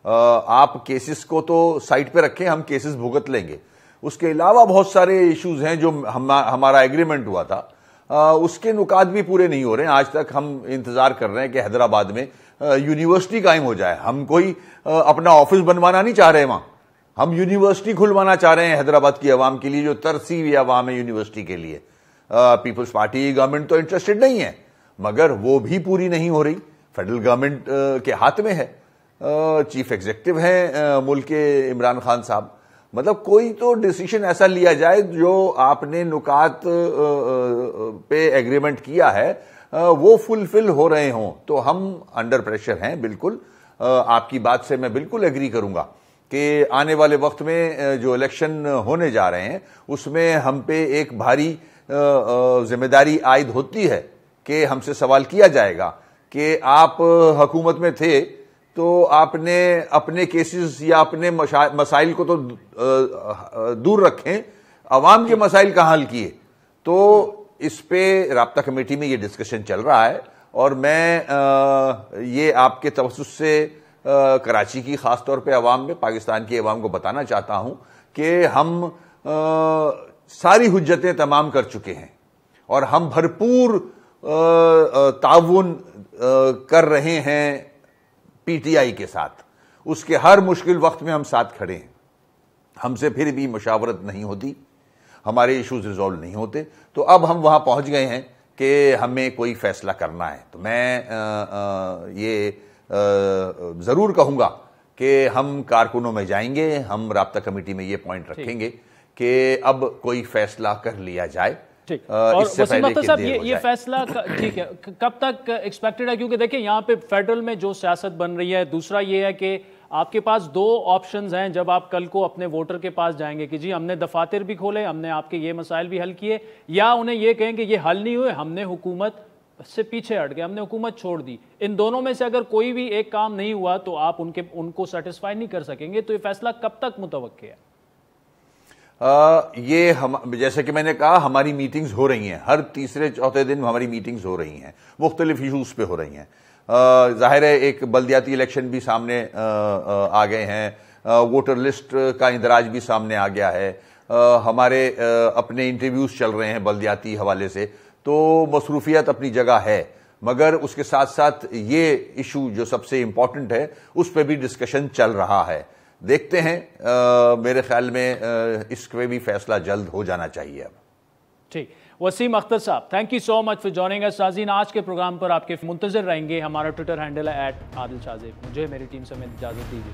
आप केसेस को तो साइड पे रखें, हम केसेस भुगत लेंगे। उसके अलावा बहुत सारे इश्यूज हैं जो हमारा एग्रीमेंट हुआ था, उसके नुकात भी पूरे नहीं हो रहे हैं। आज तक हम इंतजार कर रहे हैं कि हैदराबाद में यूनिवर्सिटी कायम हो जाए। हम कोई अपना ऑफिस बनवाना नहीं चाह रहे वहां, हम यूनिवर्सिटी खुलवाना चाह रहे हैं हैदराबाद की आवाम के लिए, जो तरसी हुई आवाम है यूनिवर्सिटी के लिए। पीपल्स पार्टी गवर्नमेंट तो इंटरेस्टेड नहीं है, मगर वो भी पूरी नहीं हो रही। फेडरल गवर्नमेंट के हाथ में है, चीफ एग्जीक्यूटिव हैं मुल्क के इमरान खान साहब। मतलब कोई तो डिसीजन ऐसा लिया जाए जो आपने नुकात पे एग्रीमेंट किया है वो फुलफिल हो रहे हों। तो हम अंडर प्रेशर हैं बिल्कुल। आपकी बात से मैं बिल्कुल एग्री करूंगा कि आने वाले वक्त में जो इलेक्शन होने जा रहे हैं उसमें हम पे एक भारी जिम्मेदारी आयद होती है कि हमसे सवाल किया जाएगा कि आप हुकूमत में थे तो आपने अपने केसेस या अपने मसाइल को तो दूर रखें, अवाम के मसाइल कहाँ हल किए। तो इस पे राब्ता कमेटी में ये डिस्कशन चल रहा है, और मैं ये आपके तवस्सुस से कराची की खास तौर पे अवाम में, पाकिस्तान की अवाम को बताना चाहता हूं कि हम सारी हुज्जतें तमाम कर चुके हैं और हम भरपूर ताउन कर रहे हैं पीटीआई के साथ। उसके हर मुश्किल वक्त में हम साथ खड़े हैं। हमसे फिर भी मुशावरत नहीं होती, हमारे इश्यूज रिजॉल्व नहीं होते। तो अब हम वहां पहुंच गए हैं कि हमें कोई फैसला करना है। तो मैं ये जरूर कहूंगा कि हम कारकुनों में जाएंगे, हम राब्ता कमेटी में ये पॉइंट रखेंगे कि अब कोई फैसला कर लिया जाए। ठीक, और वसीम अख्तर साहब ये फैसला ठीक है कब तक एक्सपेक्टेड है? क्योंकि देखिए यहाँ पे फेडरल में जो सियासत बन रही है, दूसरा ये है कि आपके पास 2 ऑप्शंस हैं जब आप कल को अपने वोटर के पास जाएंगे कि जी हमने दफातर भी खोले, हमने आपके ये मसाइल भी हल किए, या उन्हें ये कहें कि ये हल नहीं हुए, हमने हुकूमत से पीछे हट गए, हमने हुकूमत छोड़ दी। इन दोनों में से अगर कोई भी एक काम नहीं हुआ तो आप उनको सेटिस्फाई नहीं कर सकेंगे। तो ये फैसला कब तक मुतवक्के है? ये हम, जैसे कि मैंने कहा, हमारी मीटिंग्स हो रही हैं, हर तीसरे चौथे दिन हमारी मीटिंग्स हो रही हैं, मुख्तलिफ इशूज़ पे हो रही हैं। जाहिर है एक बल्दियाती इलेक्शन भी सामने आ गए हैं, वोटर लिस्ट का इंदराज भी सामने आ गया है, हमारे अपने इंटरव्यूज चल रहे हैं बल्दियाती हवाले से। तो मसरूफियत अपनी जगह है, मगर उसके साथ साथ ये इशू जो सबसे इम्पोर्टेंट है उस पर भी डिस्कशन चल रहा है। देखते हैं, मेरे ख्याल में इस पे भी फैसला जल्द हो जाना चाहिए। अब ठीक, वसीम अख्तर साहब, thank you so much for joining us. नाज़रीन, आज के प्रोग्राम पर आपके मुंतज़िर रहेंगे। हमारा ट्विटर हैंडल है @आदिल शाज़ेब। मुझे मेरी टीम से इजाज़त दीजिए।